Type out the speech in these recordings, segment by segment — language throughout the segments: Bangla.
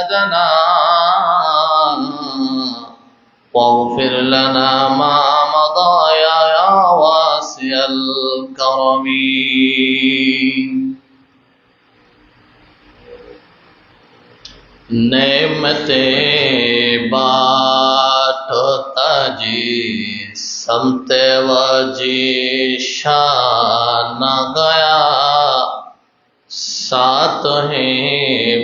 زادنا واغفر لنا ما مضى يا واسع الكرم नेमतें बांटता जी समते वजी शान गया साथ है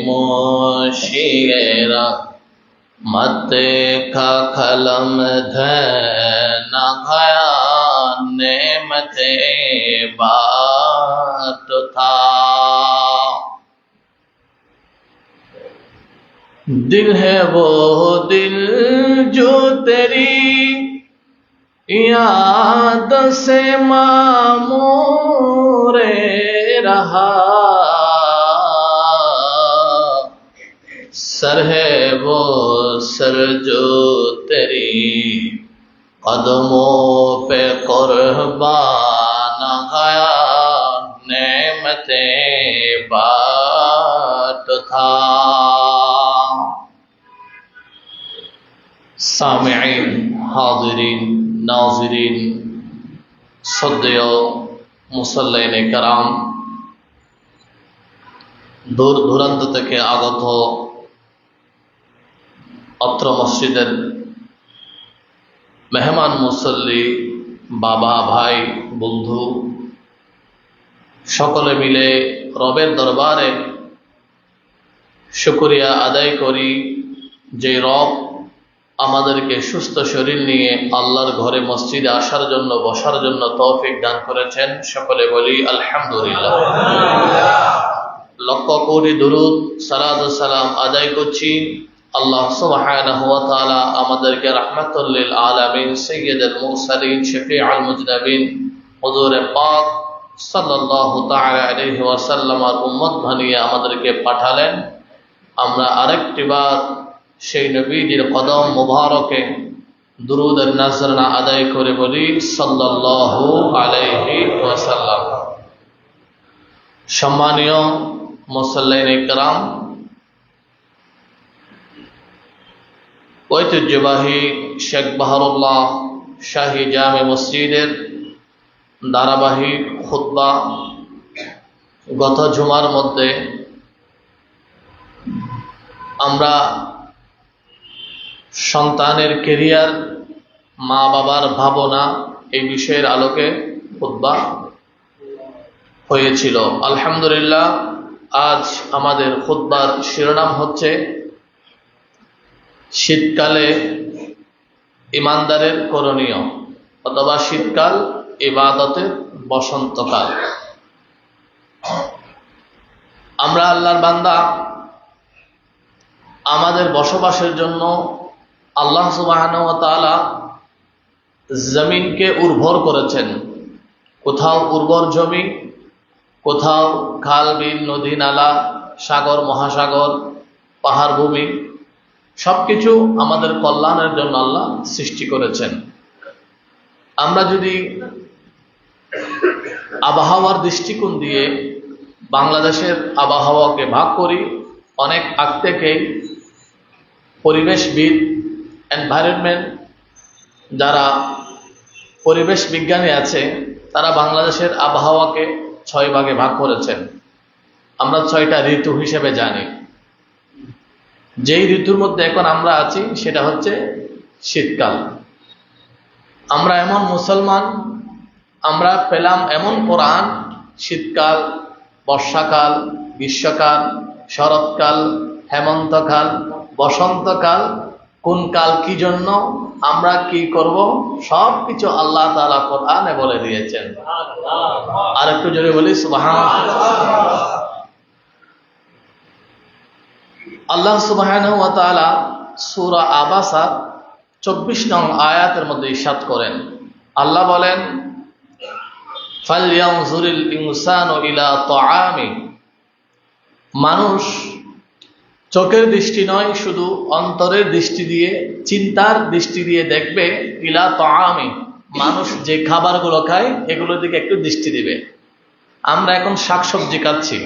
मोशिएरा मते का खलम धन गया नेमतें बांटता दिल है वो दिल जो तेरी याद से मामूरे रहा सर है वो सर जो तेरी कदमों पे कुर्बान गया नेमतें बांटता सामिईन हाज़िरीन नाज़िरीन श्रद्धेय मुसल्लिने कराम दूर दूराন্ত থেকে আগত অত্র মসজিদের মেহমান মুসল্লি বাবা ভাই বন্ধু সকলে মিলে রবের দরবারে শুকরিয়া আদায় করি যে রব আমাদেরকে সুস্থ শরীর নিয়ে আল্লাহর ঘরে মসজিদে আসার জন্য বসার জন্য তৌফিক দান করেছেন সকলে বলি আলহামদুলিল্লাহ লক্ষ কোটি দুরূদ সালাত ও সালাম আদায় করছি আল্লাহ সুবহানাহু ওয়া তাআলা আমাদেরকে রাহমাতুল লিল আলামিন সাইয়্যিদুল মুরসালিন শফিউল মুজনাবিন হুজুর পাক সাল্লাল্লাহু তাআলা আলাইহি ওয়াসাল্লামের উম্মত বানিয়ে আমাদেরকে পাঠালেন আমরা আরেকটি বার সেই নবীজির কদম মুবারকে দুরূদ আর নাজরানা আদায় করে বলি সাল্লাল্লাহু আলাইহি ওয়াসাল্লাম সম্মানীয় মুসল্লিনে کرام ঐতিহ্যবাহী শেখ বাহারুল্লাহ শাহী জামে মসজিদের ধারাবাহিক খুতবা গত জুমার মধ্যে আমরা সন্তানের ক্যারিয়ার মা বাবার ভাবনা এই বিষয়ের আলোকে খুতবা হয়েছিল আলহামদুলিল্লাহ আজ আমাদের খুতবার শিরোনাম হচ্ছে শীতকালে ইমানদারের করণীয় অথবা শীতকাল ইবাদতের বসন্তকাল আমরা আল্লাহর বান্দা আমাদের বসবাসের জন্য আল্লাহ সুবহানাহু ওয়া তাআলা জমিনকে উর্বর করেছেন কোথাও উর্বর জমি কোথাও খাল বিল নদী নালা সাগর মহাসাগর পাহাড় ভূমি সবকিছু আমাদের কল্যাণের জন্য আল্লাহ সৃষ্টি করেছেন আমরা যদি আবহাওয়ার দৃষ্টিকোণ দিয়ে বাংলাদেশের আবহাওয়াকে ভাগ করি অনেক আগ থেকেই পরিবেশবিদ এনভায়রনমেন্ট যারা পরিবেশ বিজ্ঞানী আছে তারা বাংলাদেশের আবহাওয়াকে 6 ভাগে ভাগ করেছেন আমরা 6টা ঋতু হিসেবে জানি যেই ঋতুর মধ্যে এখন আমরা আছি সেটা হচ্ছে শীতকাল আমরা এমন মুসলমান আমরা পেলাম এমন কোরআন শীতকাল বর্ষাকাল গ্রীষ্মকাল শরৎকাল হেমন্তকাল বসন্তকাল কোন কাল কি জন্য আমরা কি করব সবকিছু আল্লাহ তাআলা কোরআনে বলে দিয়েছেন আর একটু জোরে বলি সুবহানাল্লাহ আল্লাহ সুবহানাহু ওয়া তাআলা সূরা আবাসা 24 নং আয়াতের মধ্যে ইরশাদ করেন আল্লাহ বলেন ফালয়ানজুরিল ইনসানু ইলা তাআমি মানুষ চোখের দৃষ্টি নয় শুধু অন্তরের দৃষ্টি দিয়ে চিন্তার দৃষ্টি দিয়ে দেখবে ইলা তাআমি মানুষ যে খাবারগুলো খায় এগুলোর দিকে একটু দৃষ্টি দিবে আমরা এখন শাকসবজি খাচ্ছি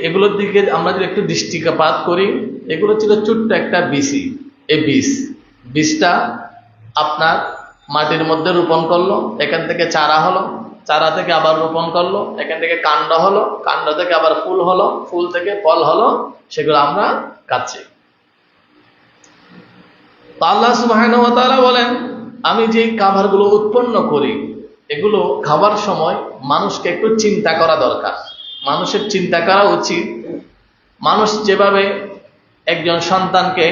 এগুলোর দিকে আমরা যদি একটু দৃষ্টিপাত করি, এগুলো ছিল ছোট্ট একটা বিসি। এই বীজটা আপনার মাটির মধ্যে রোপণ করলো, এখান থেকে চারা হলো, চারা থেকে আবার রোপণ করলো, এখান থেকে কাণ্ড হলো, কাণ্ড থেকে আবার ফুল হলো, ফুল থেকে ফল হলো, সেগুলো আমরা খাচ্ছি। তো আল্লাহ সুবহানাহু ওয়া তাআলা বলেন, আমি যে খাবারগুলো উৎপন্ন করি এগুলো খাবার সময় মানুষকে একটু চিন্তা করা দরকার। মানুষের চিন্তা করা উচিত। মানুষ যেভাবে একজন সন্তানকে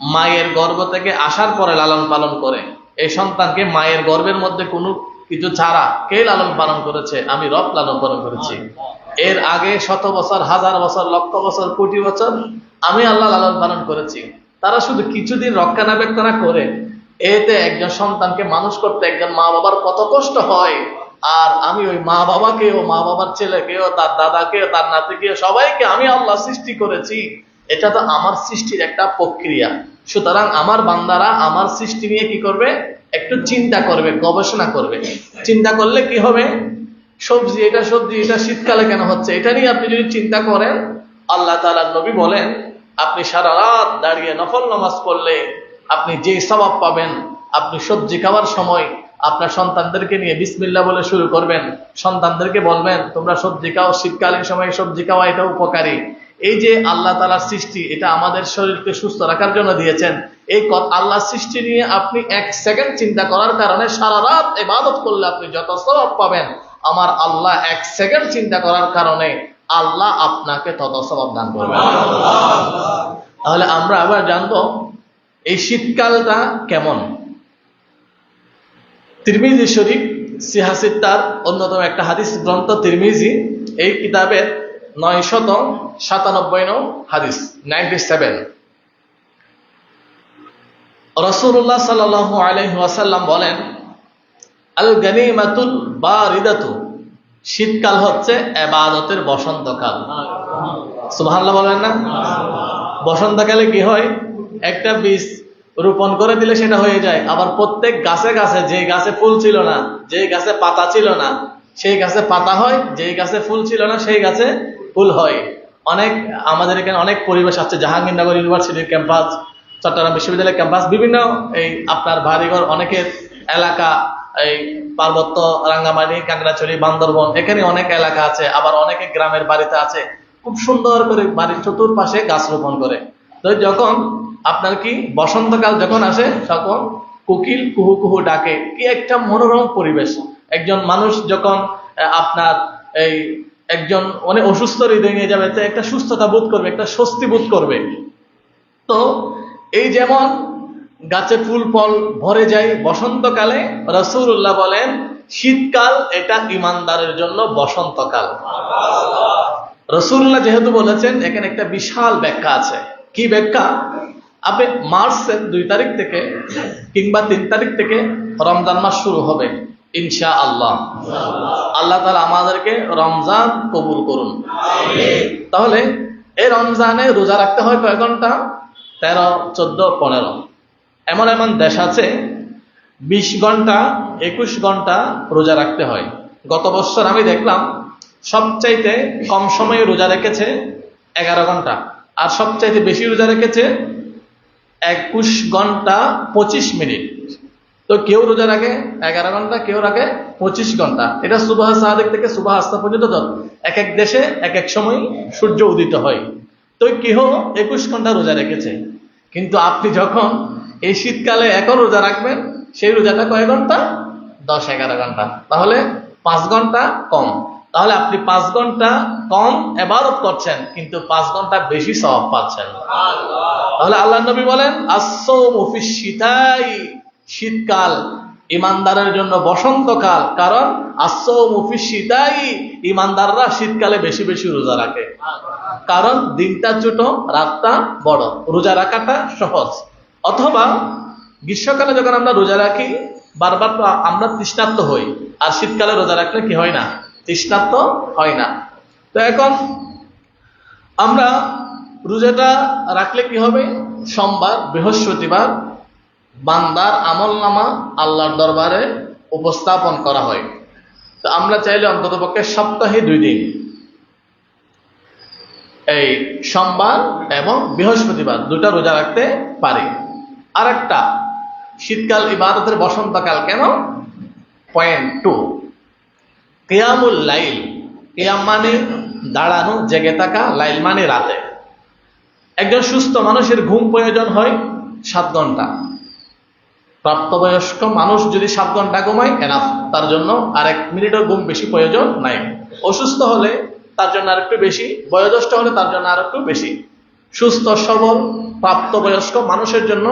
মায়ের গর্ভ থেকে আসার পরে লালন পালন করে, এই সন্তানকে মায়ের গর্ভের মধ্যে কোনো কিছু ছাড়া কে লালন পালন করেছে? আমি রব লালন পালন করেছি। এর আগে শত বছর, হাজার বছর, লক্ষ বছর, কোটি বছর আমি আল্লাহ লালন পালন করেছি। তারা শুধু কিছুদিন রক্ষণাবেক্ষণা করে এতে একজন সন্তানকে মানুষ করতে একজন মা বাবার কত কষ্ট হয়। আর আমি ওই মা বাবাকেও, মা বাবার ছেলেকেও, তার দাদাকেও, তার নাতিকেও, সবাইকে আমি আল্লাহ সৃষ্টি করেছি। এটা তো আমার সৃষ্টির একটা প্রক্রিয়া। সুতরাং আমার বান্দারা আমার সৃষ্টি নিয়ে কি করবে? একটু চিন্তা করবে, গবেষণা করবে। চিন্তা করলে কি হবে? সবজি, এটা শীতকালে কেন হচ্ছে, এটা নিয়ে আপনি যদি চিন্তা করেন, আল্লাহ তাআলার নবী বলেন, আপনি সারা রাত দাঁড়িয়ে নফল নামাজ পড়লে আপনি যে সওয়াব পাবেন, আপনি সবজি খাওয়ার সময় আপনার সন্তানদেরকে নিয়ে বিসমিল্লাহ বলে শুরু করবেন, সন্তানদেরকে বলবেন তোমরা সবজি খাও, শীতকালীন সময় সবজি খাওয়া এটা উপকারী। এই যে আল্লাহ তাআলার সৃষ্টি, এটা আমাদের শরীরকে সুস্থ রাখার জন্য দিয়েছেন। এই আল্লাহর সৃষ্টি নিয়ে আপনি 1 সেকেন্ড চিন্তা করার কারণে সারা রাত ইবাদত করলে আপনি যত সওয়াব পাবেন, আমার আল্লাহ 1 সেকেন্ড চিন্তা করার কারণে আল্লাহ আপনাকে তত সওয়াব দান করবেন। তাহলে আমরা আবার জানবো এই শীতকালটা কেমন। তিরমিজি শরীফ সিহাসিত্তার অন্যতম একটা হাদিস গ্রন্থ তিরমিজি, এই কিতাবের 997 নং হাদিস, 97। রাসূলুল্লাহ সাল্লাল্লাহু আলাইহি ওয়াসাল্লাম বলেন, আল গানিমাতুল বারিদাতু, শীতকাল হচ্ছে ইবাদতের বসন্তকাল। সুবহানাল্লাহ বলেন না? বসন্তকালে কি হয়? একটা বীজ রোপণ করে দিলে সেটা হয়ে যায়। আবার প্রত্যেক গাছে গাছে, যে গাছে ফুল ছিল না, যে গাছে পাতা ছিল না, সেই গাছে পাতা হয়, যেই গাছে ফুল ছিল না সেই গাছে ফুল হয়। আমাদের এখানে অনেক পরিবেশ আছে, জাহাঙ্গীরনগর ইউনিভার্সিটির ক্যাম্পাস, চট্টগ্রাম বিশ্ববিদ্যালয়ের ক্যাম্পাস, বিভিন্ন এই আপনার বাড়িঘর, অনেকের এলাকা এই পার্বত্য, রাঙ্গামাটি, কাংড়াছড়ি, বান্দরবন, এখানে অনেক এলাকা আছে। আবার অনেকে গ্রামের বাড়িতে আছে, খুব সুন্দর করে বাড়ির চতুর্পাশে গাছ রোপণ করে। তো যখন আপনার কি বসন্তকাল যখন আসে, তখন কোকিল কুহু কুহু ডাকে, কি একটা মনোরম পরিবেশ। একজন মানুষ যখন আপনার এই একজন অনেক অসুস্থ হৃদয় নিয়ে যাবে, তো একটা সুস্থতা বোধ করবে, একটা স্বস্তি বোধ করবে। তো এই যেমন গাছে ফুল ফল ভরে যায় বসন্তকালে, রাসূলুল্লাহ বলেন শীতকাল এটা ঈমানদারের জন্য বসন্তকাল। রাসূলুল্লাহ যেহেতু বলেছেন, এখানে একটা বিশাল ব্যাখ্যা আছে। কি ব্যাখ্যা? আপনি মার্চের 2 তারিখ থেকে কিংবা 3 তারিখ থেকে রমজান মাস শুরু হবে ইনশাআল্লাহ। আল্লাহ তাআলা আমাদেরকে রমজান কবুল করুন। তাহলে এই রমজানে রোজা রাখতে হয় কয় ঘন্টা? 13, 14, 15। এমন এমন দেশ আছে 20 ঘন্টা, 21 ঘন্টা রোজা রাখতে হয়। গত বছর আমি দেখলাম সবচাইতে কম সময়ে রোজা রেখেছে 11 ঘন্টা, আর সবচাইতে বেশি রোজা রেখেছে 21 ঘন্টা 25 মিনিট। তো কেউ রোজা রাখে 11 ঘন্টা, কেউ রাখে 25 ঘন্টা। এটা সুবহ সাদিক থেকে সুবহ আসতা পর্যন্ত এক এক দেশে এক এক সময় সূর্য উদিত হয়। তো কেউ 21 ঘন্টা রোজা রেখেছে। কিন্তু আপনি যখন এই শীতকালে এখন রোজা রাখবেন, সেই রোজাটা কয় ঘন্টা? 10-11 ঘন্টা। তাহলে 5 ঘন্টা কম। তাহলে আপনি 5 ঘন্টা কম ইবাদত করছেন, কিন্তু 5 ঘন্টা বেশি সওয়াব পাচ্ছেন। তাহলে আল্লাহর নবী বলেন আস-সাওমু ফিশ-শিতাই, শীতকাল ঈমানদারের জন্য বসন্তকাল। কারণ আস-সাওমু ফিশ-শিতাই, ঈমানদাররা শীতকালে বেশি বেশি রোজা রাখে। কারণ দিনটা ছোট, রাতটা বড়, রোজা রাখাটা সহজ। অথবা গ্রীষ্মকালে যখন আমরা রোজা রাখি, বারবার তো আমরা তৃষ্ণার্ত হই, আর শীতকালে রোজা রাখলে কি হয় না? তৃষ্ণার্ত হয় না। তো এখন আমরা রোজাটা রাখলে কি হবে? সোমবার, বৃহস্পতিবার বান্দার আমলনামা আল্লাহর দরবারে উপস্থাপন করা হয়। তো আমরা চাইলে অন্ততপক্ষে সপ্তাহে 2 দিন এই সোমবার এবং বৃহস্পতিবার দুটা রোজা রাখতে পারি। আরেকটা, শীতকাল ইবাদতের বসন্তকাল কেন? পয়েন্ট 2, কিয়ামুল লাইল। কিয়াম মানে দাঁড়ানো, জেগে থাকা, লাইল মানে রাতে। একজন সুস্থ মানুষের ঘুম প্রয়োজন হয় 7 ঘন্টা। প্রাপ্তবয়স্ক মানুষ যদি 7 ঘন্টা ঘুমায় এনাফ, তার জন্য আর 1 মিনিটের ঘুম বেশি প্রয়োজন নাই। অসুস্থ হলে তার জন্য আরেকটু বেশি, বয়োজ্যেষ্ঠ হলে তার জন্য আরেকটু বেশি। সুস্থ সবল প্রাপ্তবয়স্ক মানুষের জন্য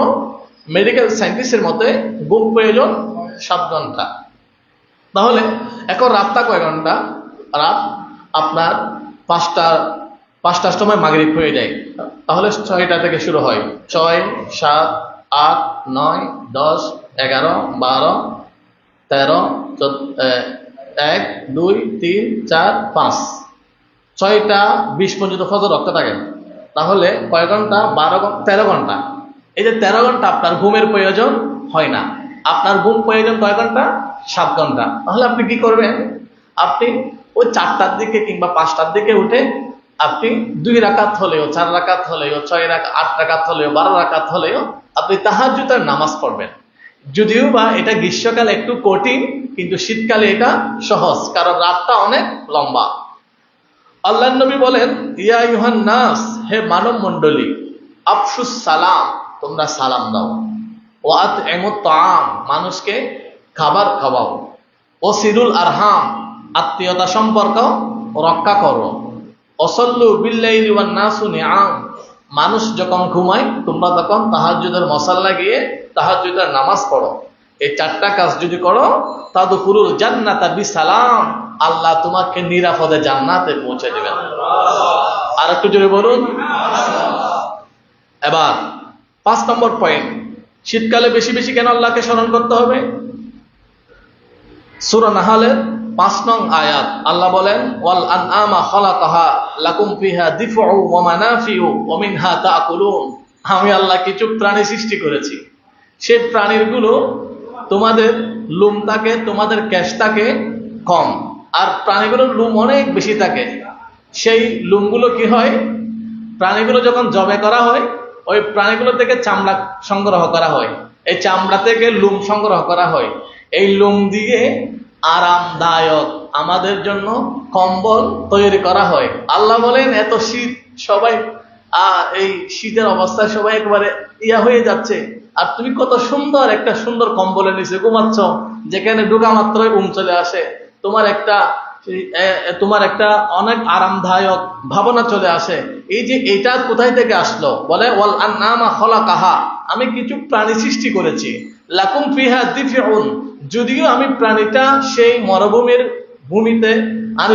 মেডিকেল সায়েন্টিস্টের মতে ঘুম প্রয়োজন 7 ঘন্টা। তাহলে এখন রাতটা কয় ঘন্টা? রাত আপনার 5টার সময় মাগরিব হয়ে যায়, তাহলে 6টা থেকে শুরু হয়। 6, 7, 8, 9, 10, 11, 12, 13, 1, 2, 3, 4, 5, 6টা 20 পর্যন্ত ফজর রক্ত থাকে। তাহলে কয় ঘন্টা? 13 ঘন্টা। এই যে 13 ঘন্টা আপনার ঘুমের প্রয়োজন হয় না। আপনার ঘুম প্রয়োজন কয় ঘন্টা? 7 ঘন্টা। তাহলে আপনি কি করবেন? আপনি ওই 4টার দিকে কিংবা 5টার দিকে উঠে আপনি 2 রাকাত হলেও, 4 রাকাত হলেও, 6 রাকাত, 8 রাকাত হলেও, 12 রাকাত হলেও আপনি তাহাজ্জুদের নামাজ পড়বেন। যদিও বা এটা গ্রীষ্মকালে একটু কঠিন, কিন্তু শীতকালে এটা সহজ, কারণ রাতটা অনেক লম্বা। আল্লাহর নবী বলেন, ইয়া আইয়ুহান নাস, হে মানব মণ্ডলী, আফশুস সালাম, তোমরা সালাম দাও। ওয়া আতইমুত তাআম, মানুষকে খাবার খাওয়াও। ওয়াসিলুল আরহাম, আত্মীয়তা সম্পর্ক রক্ষা করো। ওয়াসাল্লু বিল্লাইলি ওয়ান নাসু নিআম, মানুষ যখন ঘুমায় তোমরা তখন তাহাজ্জুদের মুসাল্লা গিয়ে তাহাজ্জুদের নামাজ পড়ো। এই 4টা কাজ যদি করো, তাদখুলুল জান্নাতা বিসালাম, আল্লাহ তোমাকে নিরাপদে জান্নাতে পৌঁছে দেবেন। আর একটু জোরে বলুন। এবার 5 নম্বর পয়েন্ট, শীতকালে বেশি বেশি কেন আল্লাহকে স্মরণ করতে হবে? সূরা নাহলের 5 নং আয়াত আল্লাহ বলেন, ওয়াল আনআমা খালাকাহা লাকুম ফিহা দিফউ ওয়া মানাফিউ ওয়া মিনহা তাকুলুন, আমি আল্লাহ কিছু প্রাণী সৃষ্টি করেছি। সেই প্রাণীগুলো তোমাদের লোম থাকে, তোমাদের কেশ থাকে কম, আর প্রাণীগুলোর লোম অনেক বেশি থাকে। সেই লোমগুলো কি হয়? প্রাণীগুলো যখন জবে করা হয়, ওই প্রাণীগুলো থেকে চামড়া সংগ্রহ করা হয়, এই চামড়া থেকে লোম সংগ্রহ করা হয়। এই লোম দিয়ে আরামদায়ক আমাদের জন্য কম্বল তৈরি করা হয়। আল্লাহ বলেন, এত শীত, সবাই এই শীতের অবস্থায় সবাই একবারে হয়ে যাচ্ছে, আর তুমি কত সুন্দর একটা সুন্দর কম্বলের নিচে ঘুমাচ্ছ, যেখানে ঢোকা মাত্রই চলে আসে, তোমার একটা অনেক আরামদায়ক ভাবনা চলে আসে। এই যে এটা কোথায় থেকে আসলো? বলে, ওয়াল আনআমা খালাকাহা, আমি কিছু প্রাণী সৃষ্টি করেছি। লাকুম ফিহা দিফউন, যদিও আমি প্রাণীটা সেই মরুভূমির ভূমিতে আমি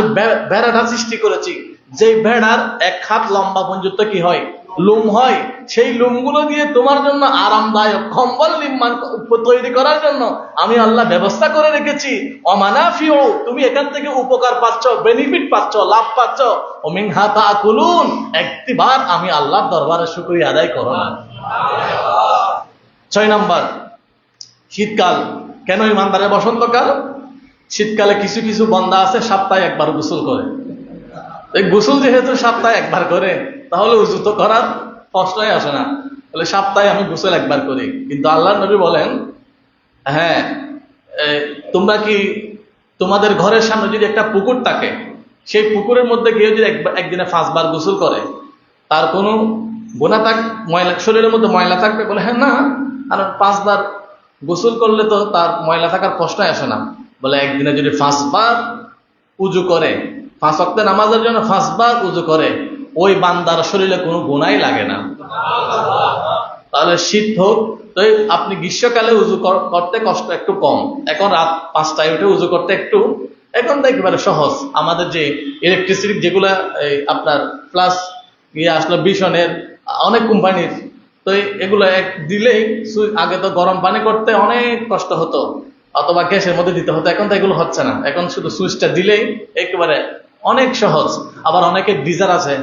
ভেড়াটা সৃষ্টি করেছি, যে ভেড়ার 1 হাত লম্বা পর্যন্ত কি হয়? লোম হয়। সেই লোমগুলো দিয়ে তোমার জন্য আরামদায়ক কম্বল নির্মাণ তৈরি করার জন্য আমি আল্লাহ ব্যবস্থা করে রেখেছি। অমানাফিউ, তুমি এখান থেকে উপকার পাচ্ছ, বেনিফিট পাচ্ছ, লাভ পাচ্ছ। ও মিনহা তাকুলুন, একটিবার আমি আল্লাহর দরবারে শুকরিয়া আদায় করো না। 6 নম্বর, শীতকাল কেন ইমানদারের বসন্তকাল? শীতকালে কিছু কিছু বান্দা আছে সপ্তাহে একবার গোসল করে। এই গোসল যেহেতু সপ্তাহে একবার করে, তাহলে উযু তো করার প্রশ্নই আসে না। বলে সপ্তাহে আমি গোসল একবার করি, কিন্তু আল্লাহর নবী বলেন, হ্যাঁ, তোমরা কি তোমাদের ঘরের সামনে যদি একটা পুকুর থাকে, সেই পুকুরের মধ্যে গিয়ে যদি একদিনে 5 বার গোসল করে, তার কোনো গুনাহ ময়লা শরীরের মধ্যে ময়লা থাকবে? বলে হ্যাঁ, না, আর 5 বার গোসল করলে তো তার ময়লা থাকার প্রশ্নই আসে না। বলে একদিনে যদি 5 বার উযু করে, 5 ওয়াক্ত নামাজের জন্য 5 বার উযু করে, ওই বান্দার শরীরে কোনো গুনাহই লাগে না। তাহলে শীত হোক, তো আপনি গ্রীষ্মকালে উযু করতে কষ্ট একটু কম, এখন রাত 5টায় উঠে উযু করতে একটু, এখন তো একেবারে সহজ। আমাদের যে ইলেকট্রিসিটি যেগুলা আপনার প্লাস আসলো বিশনের অনেক কোম্পানির, তো এগুলো এক দিলেই, আগে তো গরম পানি করতে অনেক কষ্ট হতো, অথবা গ্যাসের মধ্যে দিতে হতো, এখন তো এগুলো হচ্ছে না। এখন শুধু সুইচটা দিলেই একেবারে অনেক সহজ। আবার অনেকে গিজার আছে,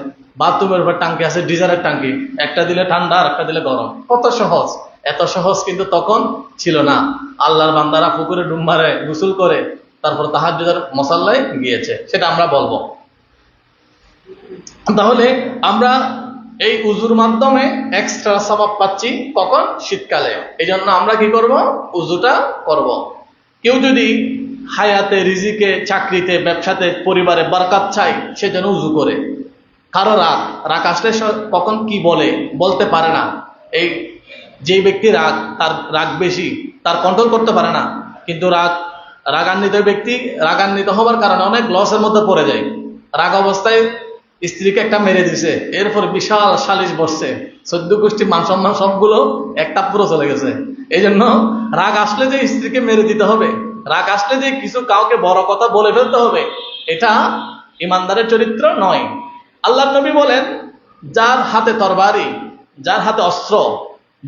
বাথরুমের উপর টাঙ্কি আছে, ডিজারের টাঙ্কি, একটা দিলে ঠান্ডা আর একটা দিলে গরম, কত সহজ। এত সহজ কিন্তু তখন ছিল না। আল্লাহর বান্দারা পুকুরে ডুব মারে, গোসল করে, তারপর তাহাজ্জুদের মুসাল্লায় গিয়েছে, সেটা আমরা বলবো। তাহলে আমরা এই উজুর মাধ্যমে এক্সট্রা সওয়াব পাচ্ছি কখন? শীতকালে। এই জন্য আমরা কি করব? উজুটা করব। কেউ যদি হায়াতে, রিজিকে, চাকরিতে, ব্যবসাতে, পরিবারে বরকত চাই, সেজন্য উজু করে। কারো রাগ আসলে কখন কি বলতে পারে না। এই যে ব্যক্তি তার রাগ বেশি, তার কন্ট্রোল করতে পারে না। কিন্তু রাগান্বিত ব্যক্তি রাগান্বিত হবার কারণে অনেক লসের মধ্যে পড়ে যায়। রাগ অবস্থায় স্ত্রীকে একটা মেরে দিছে, এরপর বিশাল সালিশ বসছে, 14 গোষ্ঠী মান সম্মান সবগুলো একটা পুরো চলে গেছে। এই জন্য রাগ আসলে যে স্ত্রীকে মেরে দিতে হবে, রাগ আসলে যে কিছু কাউকে বড় কথা বলে ফেলতে হবে, এটা ইমানদারের চরিত্র নয়। আল্লাহর নবী বলেন, যার হাতে তরবারি, যার হাতে অস্ত্র,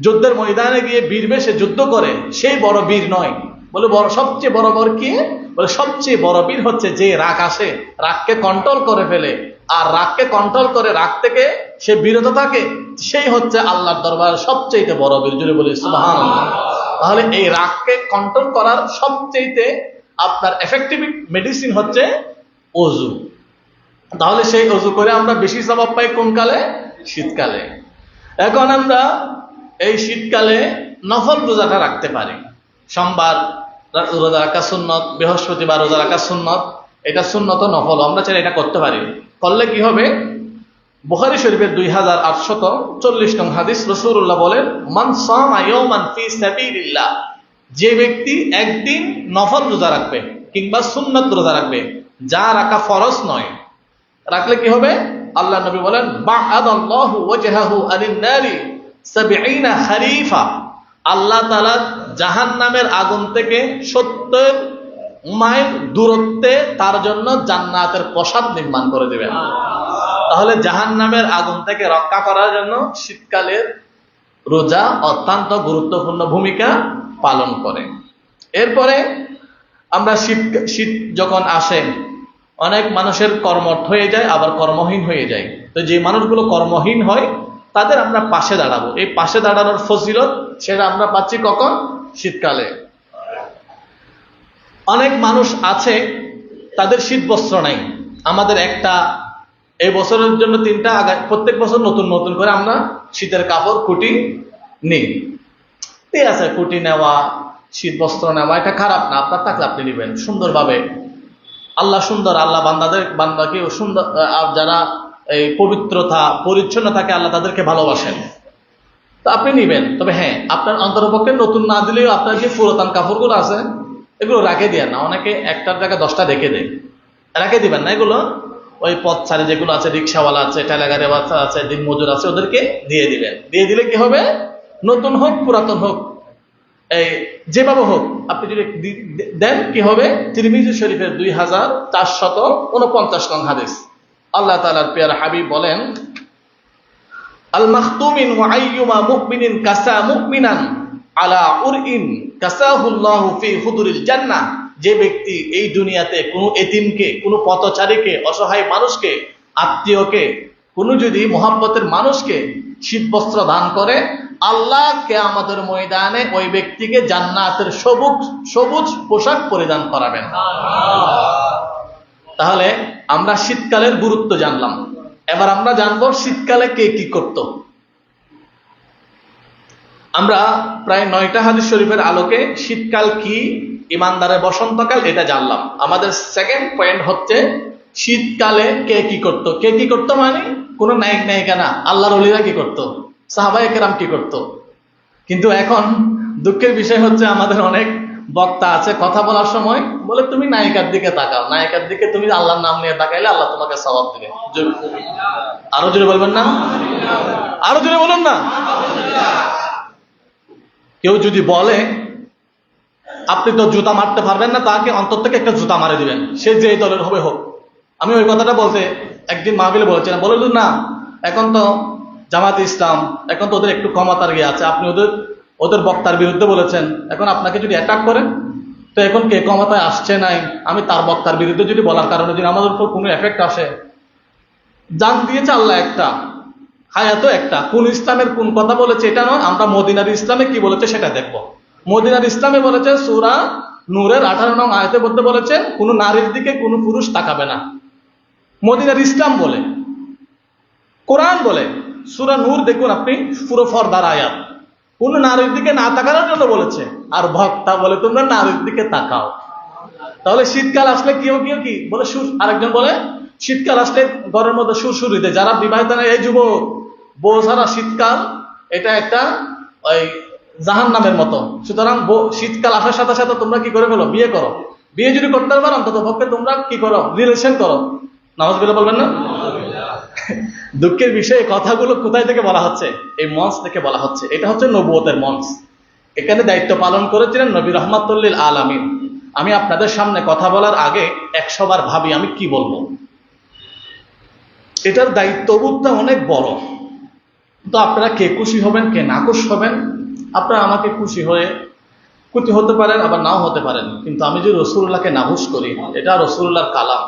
যুদ্ধের ময়দানে গিয়ে বীর বেশে যুদ্ধ করে, সেই বড় বীর নয়। বলে সবচেয়ে বড় বীর কি? বলে সবচেয়ে বড় বীর হচ্ছে যে রাগ আসে, রাগকে কন্ট্রোল করে ফেলে, আর রাগকে কন্ট্রোল করে রাগ থেকে সে বিরত থাকে, সেই হচ্ছে আল্লাহর দরবারে সবচেয়ে বড় বীর। জুড়ে বলি সুবহানাল্লাহ। তাহলে এই রাগকে কন্ট্রোল করার সবচেয়ে আপনার এফেক্টিভ মেডিসিন হচ্ছে ওযু। তাহলে সেই ওযু করে আমরা বেশি সওয়াব পাই কোন কালে? শীতকালে। এখন আমরা এই শীতকালে নফল রোজাটা রাখতে পারি। সোমবার রোজা রাখা সুন্নত, বৃহস্পতিবার রোজা রাখা সুন্নত। এটা সুন্নত নফল, আমরা চাইলে এটা করতে পারি। করলে কি হবে? বুখারী শরীফের 2840 নং হাদিস, রাসূলুল্লাহ বলেন, মান সামা ইয়াওমান ফি সাবিলিল্লাহ, যে ব্যক্তি একদিন নফল রোজা রাখবে কিংবা সুন্নত রোজা রাখবে, যা রাখা ফরজ নয়, রাখলে কি হবে? আল্লাহ নবী বলেন, বা'আদাল্লাহু ওয়াজহাহু আনিন নারি 70 খারিফা, আল্লাহ তাআলা জাহান্নামের আগুন থেকে 70 মাইল দূরত্বে তার জন্য জান্নাতের প্রাসাদ নির্মাণ করে দিবেন। তাহলে জাহান্নামের আগুন থেকে রক্ষা করার জন্য শীতকালের রোজা অত্যন্ত গুরুত্বপূর্ণ ভূমিকা পালন করে। এরপরে আমরা শীত যখন আসে, অনেক মানুষের কর্মঠ হয়ে যায়, আবার কর্মহীন হয়ে যায়। তো যে মানুষগুলো কর্মহীন হয়, তাদের আমরা পাশে দাঁড়াবো। এই পাশে দাঁড়ানোর ফজিলত সেটা আমরা পাচ্ছি কখন? শীতকালে। অনেক মানুষ আছে তাদের শীত বস্ত্র নাই। আমাদের এই বছরের জন্য 3টা, প্রত্যেক বছর নতুন নতুন করে আমরা শীতের কাপড় কুটি নিই। ঠিক আছে, কুটি নেওয়া, শীত বস্ত্র নেওয়া, এটা খারাপ না। আপনার থাকলে আপনি নেবেন সুন্দরভাবে। আল্লাহ সুন্দর, আল্লাহ বান্দাকে সুন্দর, যারা এই পবিত্রতা পরিচ্ছন্ন থাকে, আল্লাহ তাদেরকে ভালোবাসেন, তো আপনি নিবেন। তবে হ্যাঁ, আপনার অন্তরপক্ষে নতুন না দিলেও আপনার যে পুরাতন কাপড়গুলো আছে এগুলো রাখে দিয়ে না। অনেকে একটার জায়গায় 10টা রেখে দেয়, রাখে দিবেন না। এগুলো ওই পথচারী যেগুলো আছে, রিক্সাওয়ালা আছে, ঠেলাগাড়ি বাচ্চা আছে, দিন মজুর আছে, ওদেরকে দিয়ে দিবেন। দিয়ে দিলে কি হবে? নতুন হোক পুরাতন হোক, এই যেভাবে হোক, আপনি যদি দেন কি হবে? তিরমিজি শরীফের 2449 নং হাদিস, আল্লাহ তাআলার প্রিয় হাবিব বলেন, আল মাখতুমিন ওয়া আইয়ুমা মুমিনিন কাসা মুমিনান আলা উরইন কাসাহুল্লাহু ফি হুদুরিল জান্নাহ, যে ব্যক্তি এই দুনিয়াতে কোনো এতিমকে, কোনো পথচারীকে, অসহায় মানুষকে, আত্মীয়কে, কোনো যদি মুহাব্বতের মানুষকে শীত বস্ত্র দান করে, আল্লাহ কিয়ামতের ময়দানে ওই ব্যক্তিকে জান্নাতের সবুজ পোশাক পরিধান করাবেন। তাহলে আমরা শীতকালের গুরুত্ব জানলাম। এবার আমরা জানবো শীতকালে কে কি করত। আমরা প্রায় 9টা হাদিস শরীফের আলোকে শীতকাল কি, ইমানদারের বসন্তকাল, এটা জানলাম। আমাদের সেকেন্ড পয়েন্ট হচ্ছে শীতকালে কে কি করত। কে কি করত মানে কোনো নায়ক নায়িকা না, আল্লাহর ওলিরা কি করত, সাহাবায়ে কেরাম কি করত। কিন্তু এখন দুঃখের বিষয় হচ্ছে আমাদের অনেক বক্তা আছে, কথা বলার সময় বলে, তুমি নায়িকার দিকে তাকাও, নায়িকার দিকে তুমি আল্লাহর নাম নিয়ে তাকাইলে আল্লাহ তোমাকে সওয়াব দিবে। আরো জোরে বলবেন না? আরো জোরে বলুন না। কেউ যদি বলে আপনি তো জুতা মারতে পারবেন না, তাকে অন্তর থেকে একটা জুতা মারে দিবেন, সে যে দলের হবে হোক। আমি ওই কথাটা বলতে একদিন মাহফিলে বলেছিলাম, বললেন না এখন তো জামাত ইসলাম, এখন তো ওদের একটু ক্ষমতার ইয়ে আছে, আপনি ওদের বক্তার বিরুদ্ধে বলেছেন, এখন আপনাকে যদি অ্যাটাক করেন, তো এখন কে ক্ষমতায় আসছে নাই, আমি তার বক্তার বিরুদ্ধে যদি বলার কারণে যদি আমাদের উপর কোনো এফেক্ট আসে, জান দিয়েছে আল্লাহ একটা, হায়াতও একটা, কোন ইসলামের কোন কথা বলেছে এটা নয়, আমরা মদিনার ইসলামে কি বলেছে সেটা দেখবো। মদিনার ইসলামে বলেছে, সূরা নূরের 18 নং আয়াতে বলতে বলেছে, কোন নারীর দিকে কোন পুরুষ তাকাবে না। মদিনার ইসলাম বলে, কোরআন বলে, সূরা নূর দেখুন আপনি, পুরো পর্দার আয়াত, কোন নারীর দিকে না তাকানোর জন্য বলেছে, আর ভক্তা বলে তোমরা নারীর দিকে তাকাও। তাহলে শীতকাল আসলে কেউ কেউ কি বলে সুর, আরেকজন বলে শীতকাল আসলে ঘরের মধ্যে সুরসুরিতে, যারা বিবাহিত না এই যুবক, বউ ছাড়া শীতকাল এটা একটা ওই জাহান্নামের মতো। সুতরাং শীতকাল আসার সাথে সাথে তোমরা কি করে ফেলো, বিয়ে করো। বিয়ে যদি করতে পারো অন্তত পক্ষে তোমরা কি করো, রিলেশন করো। নাউজুবিল্লাহ বলবেন না? দুঃখের বিষয় এই কথাগুলো কোথায় থেকে বলা হচ্ছে? এই মঞ্চ থেকে বলা হচ্ছে। এটা হচ্ছে নবুয়তের মঞ্চ। এখানে দায়িত্ব পালন করেছিলেন নবী রাহমাতুল লিল আলামিন। আমি আপনাদের সামনে কথা বলার আগে 100 বার ভাবি আমি কি বলবো। এটার দায়িত্ববোধটা অনেক বড়। তো আপনারা কে খুশি হবেন, কে নাখুশ হবেন। আপনারা আমাকে খুশি হয়ে খুশি হতে পারেন, আবার নাও হতে পারেন, কিন্তু আমি যে রাসূলুল্লাহকে নাখুশ করি, এটা রাসূলুল্লাহর কালাম।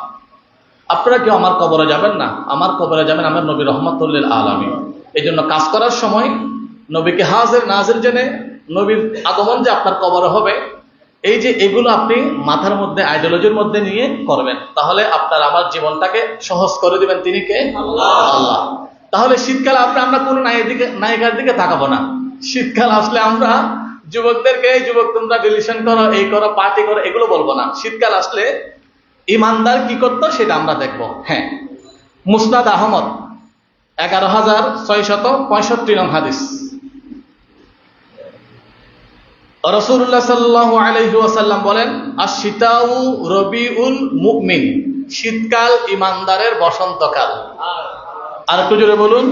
আপনারা কেউ আমার কবরে যাবেন না, আমার কবরে যাবেন আমার নবী রাহমাতুল লিল আলামিন। এই জন্য কাজ করার সময় নবীকে হাজির নাজির জেনে, নবীর আগমন যে আপনার কবরে হবে, এই যে এগুলো আপনি মাথার মধ্যে আইডিওলজির মধ্যে নিয়ে করবেন, তাহলে আপনার আমার জীবনটাকে সহজ করে দিবেন। তিনি কে? আল্লাহ। তাহলে শীতকাল আমরা কোনো নায়িকার দিকে তাকাবো না। শীতকাল আসলে আমরা যুবকদেরকে, এই যুবক তোমরা রিলেশন করো, এই করো, পার্টি করো, এগুলো বলবো না। শীতকাল আসলে ইমানদার কি করতো সেটা আমরা দেখবো। হ্যাঁ, মুসনাদ আহমদ 11,665 নং হাদিস, রাসূলুল্লাহ সাল্লাল্লাহু আলাইহি ওয়াসাল্লাম বলেন, আশ-শিতাউ রবিউল মুমিন, শীতকাল ইমানদারের বসন্তকাল। আর একটু জোরে বলুন।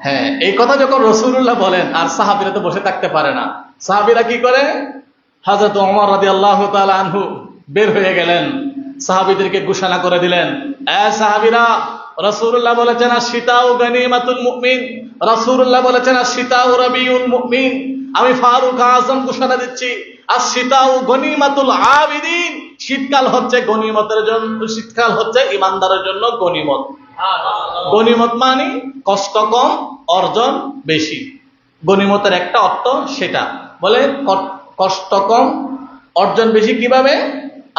হ্যাঁ, এই কথা যখন রাসূলুল্লাহ বলেন, আর সাহাবীরা তো বসে থাকতে পারে না। সাহাবীরা কি করে? হযরত ওমর রাদিয়াল্লাহু তাআলা আনহু বের হয়ে গেলেন, সাহাবীদেরকে ঘোষণা করে দিলেন, এ সাহাবীরা, রাসূলুল্লাহ বলেছেন আশ-শিতাউ গানিমাতুল মুমিন, রাসূলুল্লাহ বলেছেন আশ-শিতাউ রবিউল মুমিন। আমি ফারুক আযম ঘোষণা দিচ্ছি, আশ-শিতাউ গনিমাতুল আবিদিন, শীতকাল হচ্ছে গনিমতের জন্য, শীতকাল হচ্ছে ইমানদারের জন্য গনিমত। গনিমত মানে কষ্ট কম, অর্জন বেশি। গনিমতের একটা অর্থ সেটা বলে, কষ্ট কম, অর্জন বেশি। কিভাবে?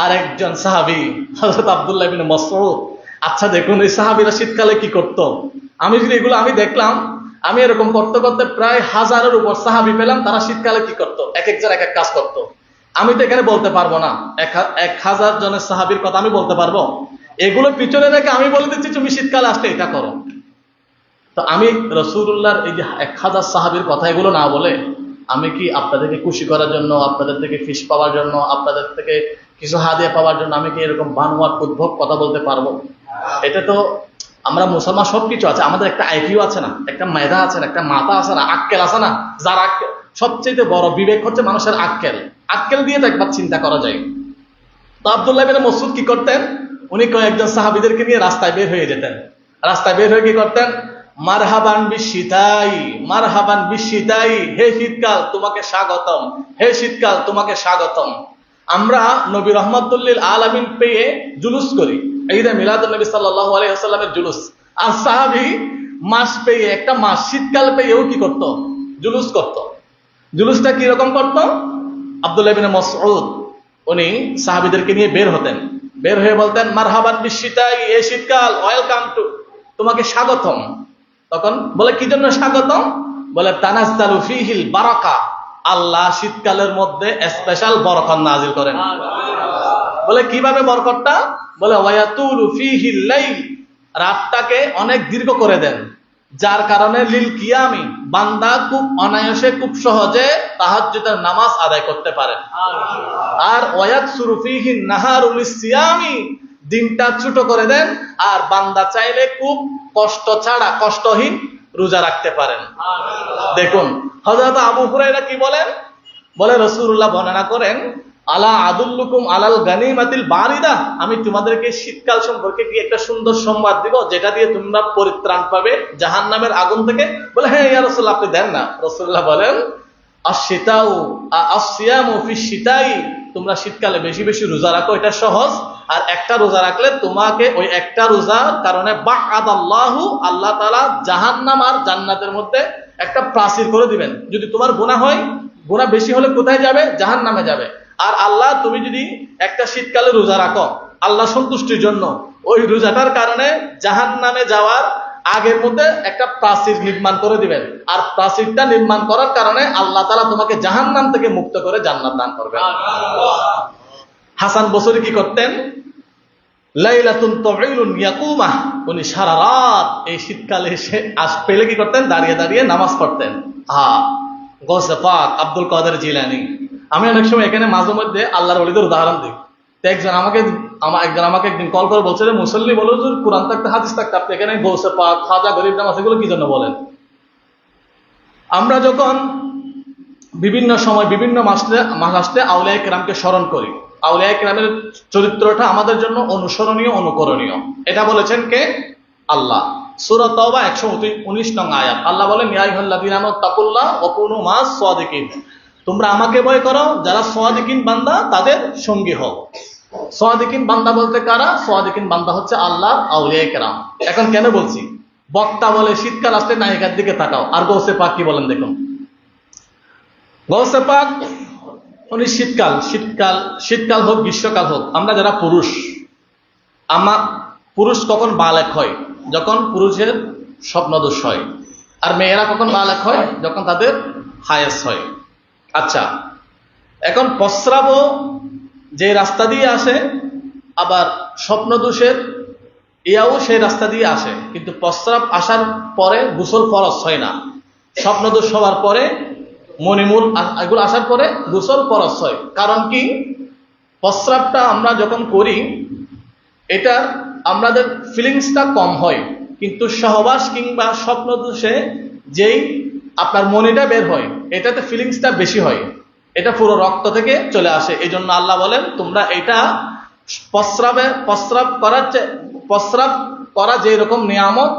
আর একজন সাহাবী হযরত আব্দুল্লাহ ইবনে মাসউদ, আচ্ছা দেখুন এই সাহাবীরা শীতকালে কি করত। আমি যদি এগুলো আমি দেখলাম, আমি এরকম করতে করতে প্রায় 1000-এর উপর সাহাবী পেলাম, তারা শীতকালে কি করত, এক একজন এক এক কাজ করত। আমি তো এখানে বলতে পারবো না 1000 জনের সাহাবীর কথা আমি বলতে পারবো। এগুলো পিছনে রেখে আমি বলে দিচ্ছি তুমি শীতকালে আসলে এটা করো। তো আমি রাসূলুল্লাহর এই যে 1000 সাহাবীর কথা এগুলো না বলে, আমি কি আপনাদেরকে খুশি করার জন্য, আপনাদের থেকে ফিস পাওয়ার জন্য, আপনাদের থেকে কিছু হাদিয়া পাওয়ার জন্য আমি কি এরকম বানোয়াট উদ্ভট কথা বলতে পারবো? এটা তো, আমরা মুসলমান সবকিছু আছে, আমাদের একটা আইকিউ আছে না, একটা মেধা আছে না, একটা মাথা আছে না, আক্কেল আছে না। যার আক্কেল, সবচেয়ে বড় বিবেক হচ্ছে মানুষের আক্কেল। আক্কেল দিয়ে তো একবার চিন্তা করা যায়। তো আব্দুল্লাহ ইবনে মাসউদ কি করতেন? উনি কয়েকজন সাহাবীদেরকে নিয়ে রাস্তায় বের হয়ে যেতেন। রাস্তায় বের হয়ে কি করতেন? মারহাবান বিশিতাই, মারহাবান বিশিতাই, হে শীতকাল তোমাকে স্বাগতম, হে শীতকাল তোমাকে স্বাগতম। আমরা নবী রাহমাতুল লিল আলামিন পেয়ে জুলুস করি, ঈদে মিলাদুন নবী সাল্লাল্লাহু আলাইহি ওয়াসাল্লামের জুলুস। আর সাহাবী মাস পেয়ে, একটা মাস শীতকাল পেয়েও কি করত? জুলুস করত। জুলুসটা কি রকম করত? আব্দুল্লাহ ইবনে মাসউদ উনি সাহাবীদেরকে নিয়ে বের হতেন, বের হয়ে বলতেন, মারহাবান বিশিতাই, এ শীতকাল, ওয়েলকাম টু, তোমাকে স্বাগতম। তখন বলে কি জন্য স্বাগতম? বলে তানাজ্জালু ফীহিল বারাকা, আল্লাহ শীতকালের মধ্যে স্পেশাল বরকত নাজিল করেন। বলে কিভাবে বরকতটা? বলে ওয়ায়াতুলু ফীহিল লাইল, রাতটাকে অনেক দীর্ঘ করে দেন, যার কারণে লিল কিয়ামি, বান্দা খুব অনায়াসে, খুব সহজে তাহাজ্জুদের নামাজ আদায় করতে পারে। আর ওয়ায়াকসুরু ফীহিন নাহারু লিসিয়ামি, দিনটা ছোট করে দেন, আর বান্দা চাইলে খুব কষ্ট ছাড়া, কষ্টহীন রোজা রাখতে পারেন। দেখুন হযরত আবু হুরায়রা কি বলেন? বলে রাসূলুল্লাহ বর্ণনা করেন, আলা আদুল্লুকুম আলাল গানিমাতিল বারিদা, আমি তোমাদেরকে শীতকাল সম্পর্কে কি একটা সুন্দর সংবাদ দিব, যেটা দিয়ে তোমরা পরিত্রাণ পাবে জাহান্নামের আগুন থেকে। বলে হ্যাঁ ইয়া রাসূলুল্লাহ, আপনি দেন না। রাসূলুল্লাহ বলেন, আশ-শিতাউ আস-সিয়ামু ফিশ-শিতাই, তোমরা শীতকালে বেশি বেশি রোজা রাখো, এটা সহজ। আর একটা রোজা রাখলে তোমাকে ওই একটা রোজার কারণে বা'আদাল্লাহু, আল্লাহ তাআলা জাহান্নাম আর জান্নাতের মধ্যে একটা প্রাচীর করে দিবেন। যদি তোমার গুনাহ হয়, গুনাহ বেশি হলে কোথায় যাবে? জাহান্নামে যাবে। আর আল্লাহ, তুমি যদি একটা শীতকালে রোজা রাখো আল্লাহ সন্তুষ্টির জন্য, ওই রোজাটার কারণে জাহান্নামে যাওয়ার আগের মধ্যে একটা প্রাচীর নির্মাণ করে দিবেন, আর প্রাচীরটা নির্মাণ করার কারণে আল্লাহ তাআলা তোমাকে জাহান্নাম থেকে মুক্ত করে জান্নাত দান করবেন। হাসান বসরি কি করতেন? লাইলাতুন তাউইলুন ইয়াকুমা, উনি সারা রাত এই শীতকালে এসে পেলে কি করতেন? দাঁড়িয়ে দাঁড়িয়ে নামাজ পড়তেন। গৌসে পাক আব্দুল কাদের জিলানী। আমি অনেক সময় এখানে মাঝে মধ্যে আল্লাহর ওলিদের উদাহরণ দিই। তো একজন আমাকে একদিন কল করে বলছে, মুসল্লি বলো যে কোরআন থাকতে হাদিস থাকতে আপনি এখানে গৌসে পাক, খাজা, গরিব নামাজ এগুলো কি জন্য বলেন? আমরা যখন বিভিন্ন সময় বিভিন্ন মাসে আউলিয়া কেরামকে স্মরণ করি, আউলিয়া কেরামের চরিত্রটা আমাদের জন্য অনুসরণীয়, অনুকরণীয়। এটা বলেছেন কে? আল্লাহ। সূরা তাওবা 119 নং আয়াত। আল্লাহ বলেন, ইয়া আইয়ুহাল্লাযীনা আমানু তাকুল্লাহ ওয়া কুনু মা'আস সাদিকিন, তোমরা আমাকে ভয় করো, যারা সাদিকিন বান্দা তাদের সঙ্গী হও। সাদিকিন বান্দা বলতে কারা? সাদিকিন বান্দা হচ্ছে আল্লাহর আউলিয়া কেরাম। এখন কেন বলছি? বক্তা বলে শীতকাল আসলে নায়িকার দিকে তাকাও, আর গৌসে পাক কি বলেন দেখুন। গৌসে পাক উনি শীতকাল হোক গ্রীষ্মকাল হোক, আমরা যারা পুরুষ কখন বালেক হয়? যখন পুরুষের স্বপ্নদোষ হয়। আর মেয়েরা কখন বালেক হয়? যখন তাদের হায়েস হয়। আচ্ছা, এখন প্রস্রাবও যে রাস্তা দিয়ে আসে, আবার স্বপ্নদোষের ইয়াও সেই রাস্তা দিয়ে আসে, কিন্তু প্রস্রাব আসার পরে গোসল ফরজ হয় না। স্বপ্নদোষ হওয়ার পরে মনিমূল এগুলো আসার পরে গোসল ফরজ হয়। কারণ কি? প্রস্রাবটা আমরা যখন করি এটা আমাদের ফিলিংসটা কম হয়, কিন্তু সহবাস কিংবা স্বপ্নদোষে যেই আপনার মনিটা বের হয় এটাতে ফিলিংসটা বেশি হয়, এটা পুরো রক্ত থেকে চলে আসে। এই জন্য আল্লাহ বলেন, তোমরা এটা প্রস্রাব করা যে রকম নিয়ামত,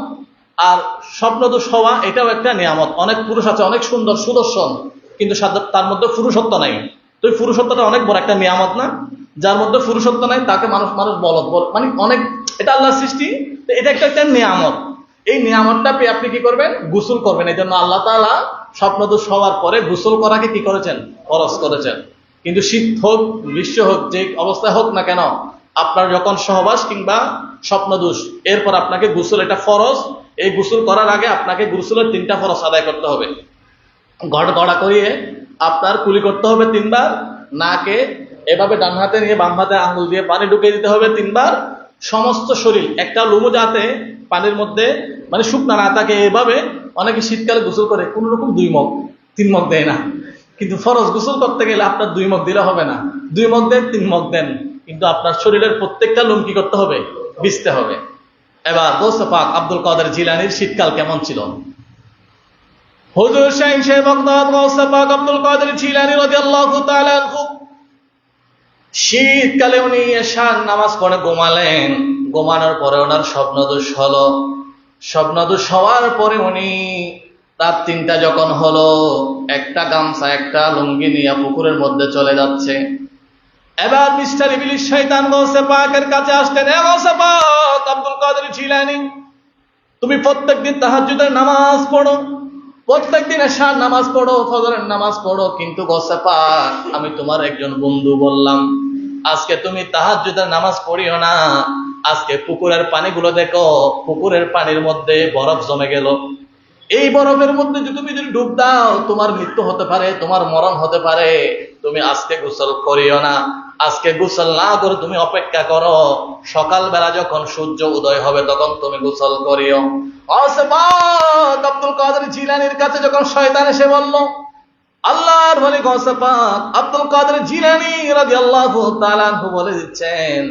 আর স্বপ্নদোষ হওয়া এটাও একটা নিয়ামত। অনেক পুরুষ আছে অনেক সুন্দর সুদর্শন, কিন্তু তার মধ্যে পুরুষত্ব নাই। তো এই পুরুষত্বটা অনেক বড় একটা নিয়ামত না? যার মধ্যে পুরুষত্ব নাই তাকে মানুষ বলদ মানে অনেক, এটা আল্লাহর সৃষ্টি, তো এটা একটা নিয়ামত। এই নিয়ামতটা পেয়ে আপনি কি করবেন? গোসল করবেন। এই জন্য আল্লাহ তাআলা স্বপ্নদোষ হওয়ার পরে গোসল করাকে কি করেছেন? ফরজ করেছেন। কিন্তু শীত হোক গ্রীষ্ম হোক, যে অবস্থায় হোক না কেন, আপনার যখন সহবাস কিংবা স্বপ্নদোষ, এরপর আপনাকে গোসল, এটা ফরজ। এই গোসল করার আগে আপনাকে গোসলের 3টা ফরজ আদায় করতে হবে। গড়া করিয়ে আপনার কুলি করতে হবে 3 বার। নাকে এভাবে ডান হাতে নিয়ে বাম হাতে আঙ্গুল দিয়ে পানি ঢুকিয়ে দিতে হবে 3 বার। সমস্ত শরীর, একটা লুমু যাতে পানির মধ্যে মানে শুকনা না থাকে। এভাবে অনেকে শীতকালে গোসল করে কোন রকম 2 মগ 3 মগ দেয় না, কিন্তু ফরজ গোসল করতে গেলে আপনার 2 মগ দিলে হবে না। 2 মগ দেন, 3 মগ দেন, কিন্তু আপনার শরীরের প্রত্যেকটা লোম কি করতে হবে? ভিজতে হবে। এবার গৌসে পাক আব্দুল কাদের জিলানীর শীতকাল কেমন ছিল? হুজুর শাইখ বাগদাদ গৌসে পাক আব্দুল কাদের জিলানী রাদিয়াল্লাহু তাআলা আনহু শীতকালে উনি এশার নামাজ পড়ে ঘুমালেন। ঘুমানোর পরে ওনার স্বপ্নদোষ হলো। স্বপ্নদোষ হওয়ার পরে উনি রাত 3টা যখন হলো, একটা গামছা একটা লুঙ্গি নিয়ে পুকুরের মধ্যে চলে যাচ্ছে। এবার মিস্টার ইবলিস শয়তান গৌসে পাকের কাছে আসলেন, হে গৌসে পাক আব্দুল কাদের জিলানী, তুমি প্রত্যেকদিন তাহাজ্জুদের নামাজ পড়ো, প্রত্যেকদিন এশার নামাজ পড়ো, ফজরের নামাজ পড়ো, কিন্তু গৌসে পাক আমি তোমার একজন বন্ধু বললাম, আজকে তুমি তাহাজ্জুদের নামাজ পড়িও না। আজকে পুকুরের পানিগুলো দেখো, পুকুরের পানির মধ্যে বরফ জমে গেল। এই বরফের মধ্যে যদি তুমি ডুব দাও, তোমার মৃত্যু হতে পারে, তোমার মরণ হতে পারে। তুমি আজকে গোসল করিও না। আজকে গোসল না করে তুমি অপেক্ষা করো, সকালবেলা যখন সূর্য উদয় হবে তখন তুমি গোসল করিও। আব্দুল কাদের জিলানীর কাছে যখন শয়তান এসে বলল, আল্লাহর ওলি গৌসে পাক আব্দুল কাদের জিলানী রাদিয়াল্লাহু তাআলা আনহু বলে দিচ্ছেন,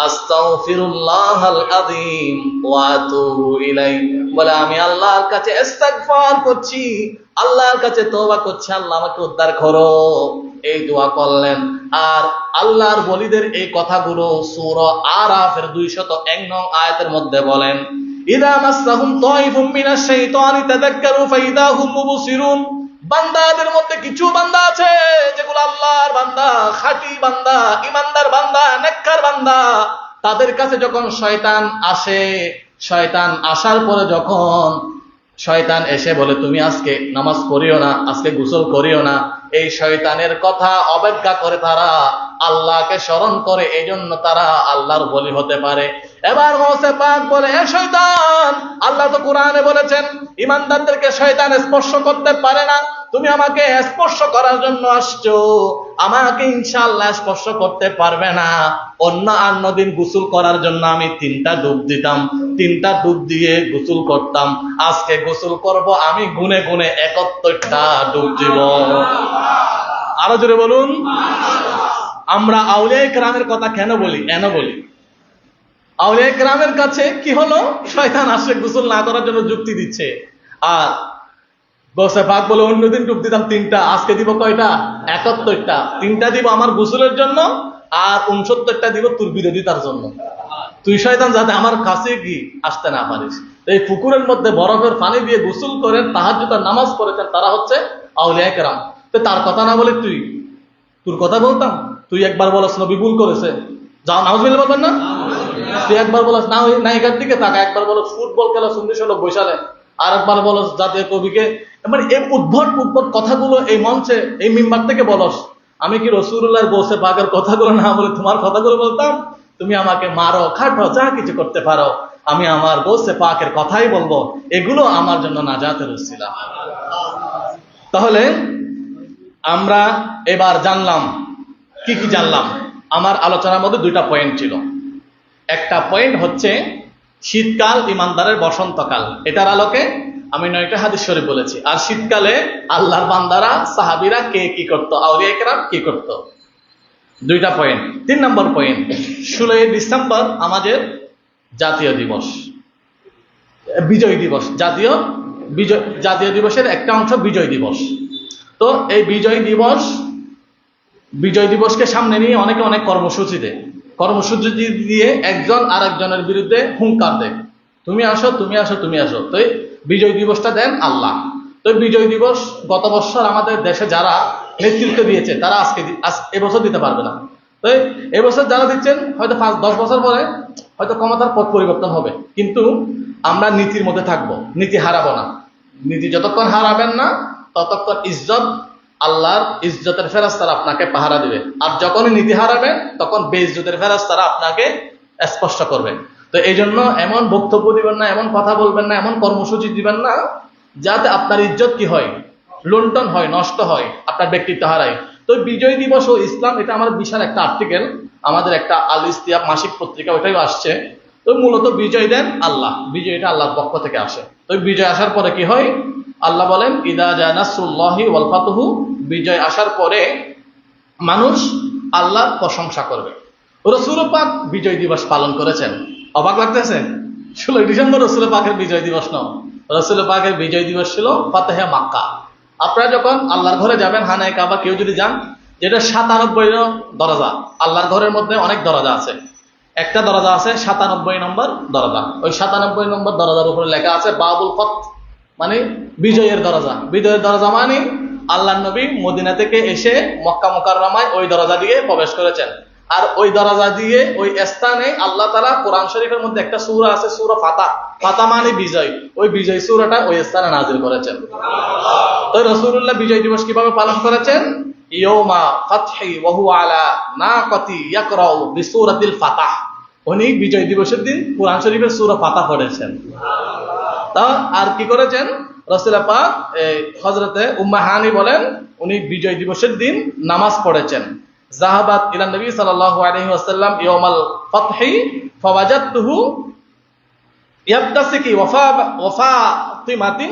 আস্তাগফিরুল্লাহাল আযীম ওয়া আতুবু ইলাইহি, বলে আমি আল্লাহর কাছে ইস্তিগফার করছি, আল্লাহর কাছে তওবা করছি, আল্লাহ আমাকে উদ্ধার করো। এই দোয়া করলেন। আর আল্লাহর ওলিদের এই কথাগুলো সূরা আরাফের 201 নং আয়াতের মধ্যে বলেন, ইযা মাসসাহুম তায়িফুম মিনাশ শাইতানি তাযাক্কারু ফাইদা হুম মুবসিরুন। বান্দাদের মধ্যে কিছু বান্দা আছে যেগুলো আল্লাহর বান্দা, খাঁটি বান্দা, ইমানদার বান্দা, নেককার বান্দা, তাদের কাছে যখন শয়তান আসে, শয়তান আসার পরে যখন শয়তান এসে বলে তুমি আজকে নামাজ পড়িও না, আজকে গোসল করিও না, এই শয়তানের কথা অবজ্ঞা করে তারা আল্লাহকে স্মরণ করে, এই জন্য তারা আল্লাহর বলি হতে পারে। এবার গৌসে পাক বলে, এ শয়তান, আল্লাহ তো কোরআনে বলেছেন ইমানদারদেরকে শয়তান স্পর্শ করতে পারে না, তুমি আমাকে স্পর্শ করার জন্য আসছো, আমাকে ইনশাআল্লাহ স্পর্শ করতে পারবে না। অন্য দিন গোসল করার জন্য আমি 3টা ডুব দিতাম, 3টা ডুব দিয়ে গোসল করতাম, আজকে গোসল করব আমি গুনে গুনে 71টা ডুব দিব। আরো জোরে বলুন। আমরা আউলিয়া কেরামের কথা কেন বলি? আউলিয়া কেরামের কাছে কি হলো, শয়তান আসে গোসল না করার জন্য যুক্তি দিচ্ছে, আর গৌসে পাক বলে অন্যদিন ডুব দিতাম 3টা, আজকে দিব কয়টা? 71টা। 3টা দিব আমার গোসলের জন্য, আর 69টা দিব তোর বিরোধিতার জন্য। তুই শয়তান যাতে আমার কাছে কি আসতে না পারিস। এই পুকুরের মধ্যে বরফের পানি দিয়ে গোসল করেন, তাহাজ্জুদের নামাজ পড়েছেন, তারা হচ্ছে আউলিয়া কেরাম। তো তার কথা না বলে তোর কথা বলতাম। তুই একবার বলস নবী ভুল করেছে, যাও নাউজুবিল্লাহ বলবেন না? তুই একবার বলস না ওই নায়িকার দিকে তাকা, একবার বলস ফুটবল খেলা 40 লোক বৈশালে, আর একবার বলস জাতীয় কবিকে, মানে এই উদ্ভট কথাগুলো এই মঞ্চে এই মিম্বার থেকে বলস। আমি কি রাসূলুল্লাহর গৌসে পাকের কথাগুলো না বলে তোমার কথাগুলো বলতাম? তুমি আমাকে মারো, খাটো, যা কিছু করতে পারো, আমি আমার গৌসে পাকের কথাই বলবো, এগুলো আমার জন্য নাজাতের উসিলা। তাহলে আমরা এবার জানলাম, কি জানলাম? আমার আলোচনার মধ্যে 2টা পয়েন্ট ছিল। একটা পয়েন্ট হচ্ছে শীতকাল ইমানদারের বসন্তকাল, এটার আলোকে আমি 9টা হাদিস শরীফ বলেছি। আর শীতকালে আল্লাহর বান্দারা, সাহাবীরা কে কি করত, আউলিয়া কেরাম কি করত, 2টা পয়েন্ট। 3 নম্বর পয়েন্ট, 16 ডিসেম্বর আমাদের জাতীয় দিবস, বিজয় দিবস। জাতীয় দিবসের একটা অংশ বিজয় দিবস। তো এই বিজয় দিবসকে সামনে নিয়ে অনেকে অনেক কর্মসূচি দিয়ে একজন আরেকজনের বিরুদ্ধে হুঙ্কার দেয়, তুমি আসো, তুমি আসো, তুমি আসো। তো বিজয় দিবসটা দেন আল্লাহ। তো বিজয় দিবস গত বছর আমাদের দেশে যারা নেতৃত্ব দিয়েছে তারা এবছর দিতে পারবে না। তো এবছর যারা দিচ্ছেন হয়তো 5-10 বছর পরে হয়তো ক্ষমতার পথ পরিবর্তন হবে, কিন্তু আমরা নীতির মধ্যে থাকবো, নীতি হারাবো না। নীতি যতক্ষণ হারাবেন না ততক্ষণ আল্লাহর ইজ্জতের ফেরেশতারা আপনাকে পাহারা দিবে, আর যখনই নীতি হারাবেন তখন বেইজ্জতের ফেরেশতারা আপনাকে স্পর্শ করবে। তো এই জন্য এমন বক্তব্য দিবেন না, এমন কথা বলবেন না, এমন কর্মসূচি দিবেন না যাতে আপনার ইজ্জত কি হয়, লুণ্ঠন হয়, নষ্ট হয়, আপনার ব্যক্তিত্ব হারায়। তো বিজয় দিবস ও ইসলাম, এটা আমাদের বিশাল একটা আর্টিকেল, আমাদের একটা আল ইস্তিয়াব মাসিক পত্রিকা, ওটাই আসছে। তো মূলত বিজয় দেন আল্লাহ, বিজয়টা আল্লাহর পক্ষ থেকে আসে। তো বিজয় আসার পরে কি হয়, আল্লাহ বলেন ইদা জা নাসরুল্লাহি ওয়াল ফাতহু, বিজয় আসার পরে মানুষ আল্লাহর প্রশংসা করবে। রাসূল পাক বিজয় দিবস পালন করেছেন, অবাক লাগতেছে? 16 ডিসেম্বর রাসূল পাকের বিজয় দিবস নয়, রাসূল পাকের বিজয় দিবস ছিল ফাতহে মক্কা। আপনারা যখন আল্লাহর ঘরে যাবেন, হানায়ে কাবা কেউ যদি যান, যেটা 97 দরজা, আল্লাহর ঘরের মধ্যে অনেক দরজা আছে, একটা দরজা আছে 97 নম্বর দরজা। ওই 97 নম্বর দরজার উপরে লেখা আছে বাবুল ফত, মানে বিজয়ের দরজা। বিজয়ের দরজা মানে আল্লাহর নবী মদিনা থেকে এসে মক্কা মুকাররমায় ওই দরজা দিয়ে প্রবেশ করেছেন, আর ওই দরজা দিয়ে ওই স্থানে আল্লাহ তাআলা কোরআন শরীফের মধ্যে একটা সূরা আছে, সূরা ফাতাহ মানে বিজয়, ওই বিজয় সূরাটা ওই স্থানে নাযিল করেছেন। তো রাসূলুল্লাহ বিজয় দিবস কিভাবে পালন করেছেন? ইয়াউমা ফাতহি ওয়া হুয়া আলা নাকাতি ইয়াকরাউ বিসূরাতিল ফাতাহ, উনি বিজয় দিবসের দিন কোরআন শরীফের সূরা ফাতাহ পড়েছেন। তা আর কি করেছেন রাসূল পাক? হযরতে উম্মে হানি বলেন উনি বিজয় দিবসের দিন নামাজ পড়েছেন। যাহাবাত ইলা নবী সাল্লাল্লাহু আলাইহি ওয়াসাল্লাম ইয়াউমাল ফাতহি ফাওয়াজাতুহু ইয়াবতাসিকি ওয়াফাতিমাতিন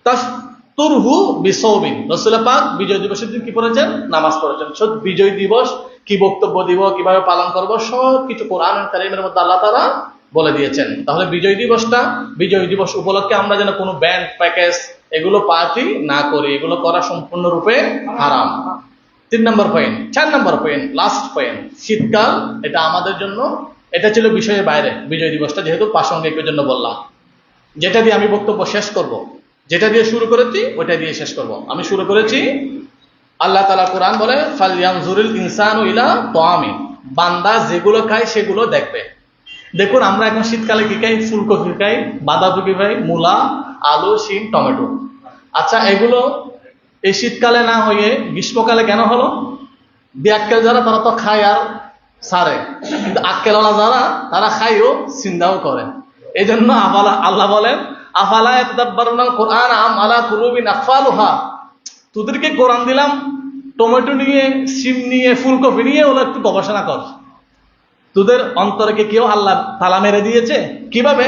তাসতুরহু বিসাওবিন। রাসূল পাক বিজয় দিবসের দিন কি পড়েছেন? নামাজ পড়েছেন। সব বিজয় দিবস কি বক্তব্য দিব, কিভাবে পালন করব, সব কিছু কোরআনুল কারীমের মধ্যে আল্লাহ তাআলা বলে দিয়েছেন। তাহলে বিজয় দিবস উপলক্ষে আমরা যেন কোনো ব্যান্ড প্যাকেজ এগুলো পার্টি না করি, এগুলো করা সম্পূর্ণরূপে হারাম। 3 নম্বর পয়েন্ট। 4 নম্বর পয়েন্ট, লাস্ট পয়েন্ট, শীতকাল এটা আমাদের জন্য, এটা ছিল বিষয়ের বাইরে। বিজয় দিবসটা যেহেতু প্রাসঙ্গিকের জন্য বললাম, যেটা দিয়ে আমি বক্তব্য শেষ করব, যেটা দিয়ে শুরু করেছি ওইটা দিয়ে শেষ করব। আমি শুরু করেছি, আল্লাহ তাআলা কোরআন বলে ফালইয়ানজুরিল ইনসানু ইলা তাআমি, বান্দা যেগুলো খায় সেগুলো দেখবে। দেখুন আমরা এখন শীতকালে কি খাই? ফুলকপি খাই, বাঁধাকপি খাই, মূলা, আলু, শিম, টমেটো। আচ্ছা, এগুলো এই শীতকালে না হয়ে গ্রীষ্মকালে কেন হলো? ব্যাককেল যারা তারা তো খায় আর সারে, কিন্তু আক্কেলওয়ালা যারা তারা খাইও চিন্তাও করে। এই জন্য আল্লাহ বলেন আফালা ইয়াতাদাব্বারুনাল কুরআন আম আলা কুলুবিন আকফালুহা, তোদেরকে কোরআন দিলাম, টমেটো নিয়ে, সিম নিয়ে, ফুলকপি নিয়ে ওরা একটু গবেষণা কর। তোদের অন্তরকে কেউ আল্লাহ তালা মেরে দিয়েছে কিভাবে?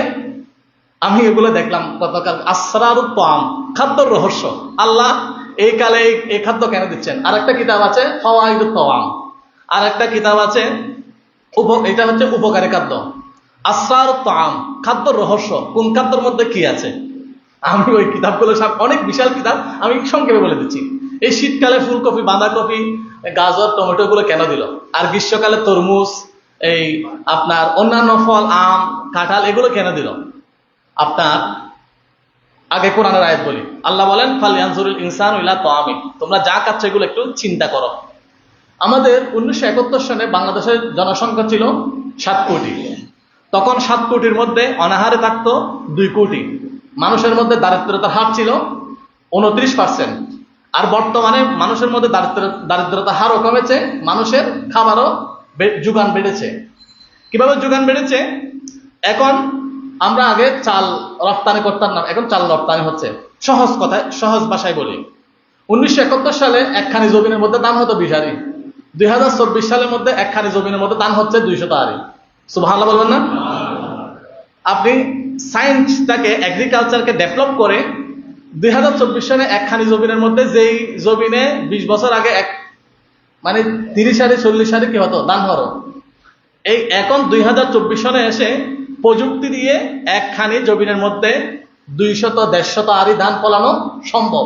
আমি এগুলো দেখলাম গতকাল। আসরারুত তাআম, খাদ্যর রহস্য। আল্লাহ এই কালে এই খাদ্য কেন দিচ্ছেন? আর একটা কিতাব আছে ফাওয়াইদুত তাআম, আর একটা কিতাব আছে এটা হচ্ছে উপকারী খাদ্য। আসরারুত তাআম, খাদ্যর রহস্য, কোন খাদ্যের মধ্যে কি আছে। আমি ওই কিতাবগুলো সব অনেক বিশাল কিতাব, আমি সংক্ষেপে বলে দিচ্ছি। এই শীতকালে ফুলকপি, বাঁধাকপি, গাজর, টমেটো গুলো কেন দিল? আর গ্রীষ্মকালে তরমুজ, এই আপনার অন্যান্য ফল, আম, কাঁঠাল, এগুলো কেন দিল? আপনার আগে কোরআনের আয়াত বলি। আল্লাহ বলেন ফালয়ানজুরুল ইনসানু ইলা তাআমি, তোমরা যা খাচ্ছ এগুলো একটু চিন্তা করো। আমাদের 1971 সনে বাংলাদেশের জনসংখ্যা ছিল 7 কোটি। তখন 7 কোটির মধ্যে অনাহারে থাকতো 2 কোটি। মানুষের মধ্যে দারিদ্রতার হার ছিল 29%। আর বর্তমানে মানুষের মধ্যে দারিদ্রতার হারও কমেছে, মানুষের খাবারও যোগান বেড়েছে। কিভাবে যোগান বেড়েছে? এখন আমরা আগে চাল রপ্তানি করতাম না, এখন চাল রপ্তানি হচ্ছে। সহজ কথায়, সহজ ভাষায় বলি, 1971 সালে একখানি জমিনের মধ্যে দাম হতো 20 আরি, 2024 সালের মধ্যে একখানি জমিনের মধ্যে দাম হচ্ছে 200 আরি। সুবহানাল্লাহ বলবেন না? আপনি সায়েন্সটাকে, এগ্রিকালচারকে ডেভেলপ করে 2024 সালে একখানি জমিনের মধ্যে, যেই জমিনে 20 বছর আগে মানে 30 আরি 40 আরি কি হতো ধান হতো, এই এখন 2024 সনে এসে প্রযুক্তি দিয়ে একখানি জমিনের মধ্যে 200-150 আরি ধান ফলানো সম্ভব।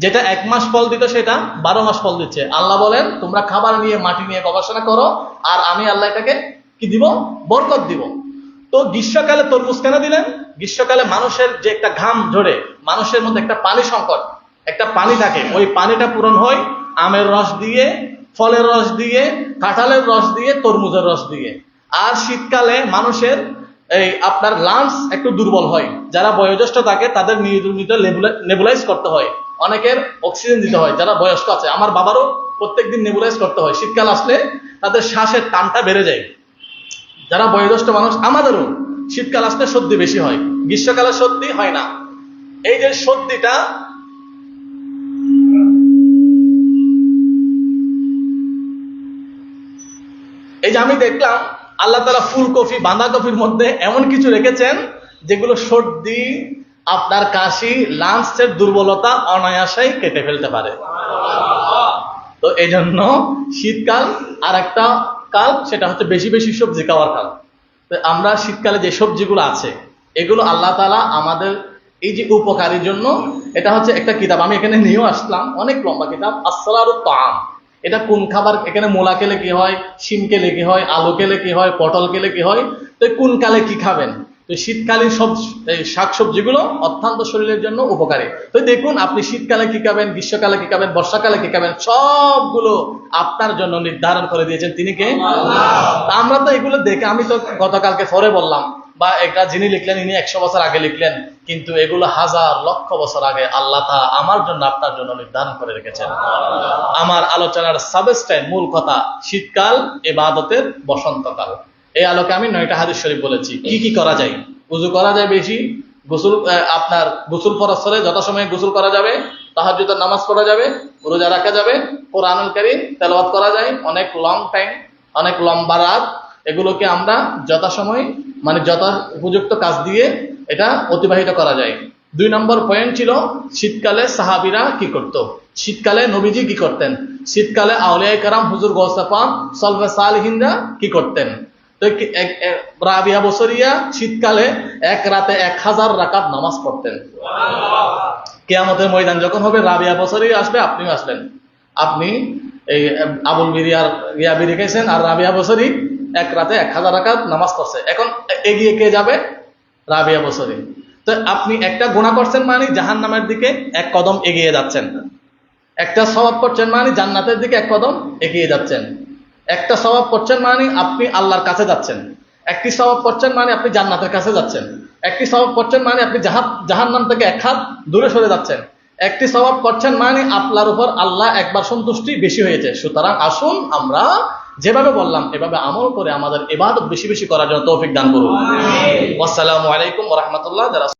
যেটা 1 মাস ফল দিত সেটা 12 মাস ফল দিচ্ছে। আল্লাহ বলেন তোমরা খাবার নিয়ে, মাটি নিয়ে গবেষণা করো, আর আমি আল্লাহ এটাকে কি দিব? বরকত দিব। তো গ্রীষ্মকালে তরমুজ কেন দিলেন? গ্রীষ্মকালে মানুষের যে একটা ঘাম ঝরে, মানুষের মধ্যে একটা পানি সংকট, একটা পানি থাকে, ওই পানিটা পূরণ হয় আমের রস দিয়ে, ফলের রস দিয়ে, কাঁঠালের রস দিয়ে, তরমুজের রস দিয়ে। আর শীতকালে মানুষের এই আপনার লাংস একটু দুর্বল হয়, যারা বয়োজ্যেষ্ঠ থাকে তাদের নিয়মিত নেবুলাইজ করতে হয়, অনেকের অক্সিজেন দিতে হয়। যারা বয়স্ক আছে, আমার বাবারও প্রত্যেকদিন নেবুলাইজ করতে হয়। শীতকাল আসলে তাদের শ্বাসের টানটা বেড়ে যায়। যারা বয়োজ্যেষ্ঠ মানুষ, আমাদেরও শীতকাল আসলে সর্দি বেশি হয়, গ্রীষ্মকালে সর্দি হয় না। এই যে সর্দিটা, এই যে আমি দেখলাম আল্লাহ তাআলা ফুলকপি, বাঁধাকপির মধ্যে এমন কিছু রেখেছেন যেগুলো সর্দি, আপনার কাশি, লাংসের দুর্বলতা অনায়াসেই কেটে ফেলতে পারে। তো এই জন্য শীতকাল আর একটা কাল, সেটা হচ্ছে বেশি বেশি সবজি খাওয়ার কাল। তো আমরা শীতকালে যে সবজিগুলো আছে এগুলো আল্লাহ তাআলা আমাদের এই যে উপকারের জন্য, এটা হচ্ছে একটা কিতাব আমি এখানে নিয়েও আসলাম, অনেক লম্বা কিতাব, আসরারুত তাআম। এটা কোন খাবার, এখানে মূলা খেলে কি হয়, শিম খেলে কি হয়, আলু খেলে কি হয়, পটল খেলে কি হয়, তো কোন কালে কি খাবেন। তো শীতকালীন সব শাকসবজিগুলো অত্যন্ত শরীরের জন্য উপকারী। তো দেখুন আপনি শীতকালে কি খাবেন, গ্রীষ্মকালে কি খাবেন, বর্ষাকালে কি খাবেন, সবগুলো আপনার জন্য নির্ধারণ করে দিয়েছেন তিনি কে? আল্লাহ। আমরা তো এগুলো দেখে, আমি তো গতকালকে পরে বললাম, বা একটা যিনি লিখলেন ইনি 100 বছর আগে লিখলেন, কিন্তু এগুলো হাজার লক্ষ বছর আগে আল্লাহ তাআলা আমার জন্য, আপনার জন্য নির্ধারণ করে রেখেছেন। আমার আলোচনার সাবস্টাইল, মূল কথা, শীতকাল ইবাদতের বসন্তকাল। এই আলোকে আমি 9টা হাদিস শরীফ বলেছি। কি কি করা যায়? ওযু করা যায় বেশি, গোসল, আপনার গোসল ফরজ হলে যথাসময়ে গোসল করা যাবে, তাহাজ্জুদের নামাজ পড়া যাবে, রোজা রাখা যাবে, কোরআনুল কারীম তেলাওয়াত করা যায়, অনেক লং টাইম, অনেক লম্বা রাত, এগুলোকে আমরা যথাসময়, মানে যথা উপযুক্ত কাজ দিয়ে এটা অতিবাহিত করা যায়। 2 নম্বর পয়েন্ট ছিল শীতকালে সাহাবীরা কি করত, শীতকালে নবীজি কি করতেন, শীতকালে আউলিয়ায়ে কেরাম, হুজুর গৌসে পাক, সলফে সালেহিনরা কি করতেন। তো রাবিয়া বসরিয়া শীতকালে এক রাতে 1000 রাকাত নামাজ পড়তেন। কিয়ামতের ময়দান যখন হবে, রাবিয়া বসরি আসবে, আপনিও আসবেন, আপনি এই আবুল বিরিয়ার বিরি খেয়েছেন, আর রাবিয়া বসরি এক রাতে 1000 রাকাত নামাজ পড়ছে। এখন এগিয়ে কে যাবে? রাবিয়া বসরি। তো আপনি একটা গুনাহ করছেন মানে জাহান্নামের দিকে 1 কদম এগিয়ে যাচ্ছেন, একটা সওয়াব করছেন মানে জান্নাতের দিকে 1 কদম এগিয়ে যাচ্ছেন, একটা সওয়াব করছেন মানে আপনি আল্লাহর কাছে যাচ্ছেন, একটি সওয়াব করছেন মানে আপনি জান্নাতের কাছে যাচ্ছেন, একটি সওয়াব করছেন মানে আপনি জাহান্নাম থেকে 1 হাত দূরে সরে যাচ্ছেন, একটি সওয়াব করছেন মানে আপনার উপর আল্লাহ একবার সন্তুষ্টি বেশি হয়েছে। সুতরাং আসুন আমরা যেভাবে বললাম এভাবে আমল করে আমাদের ইবাদত বেশি বেশি করার জন্য তৌফিক দান করুন। আসসালামু আলাইকুম ওয়া রাহমাতুল্লাহ। যারা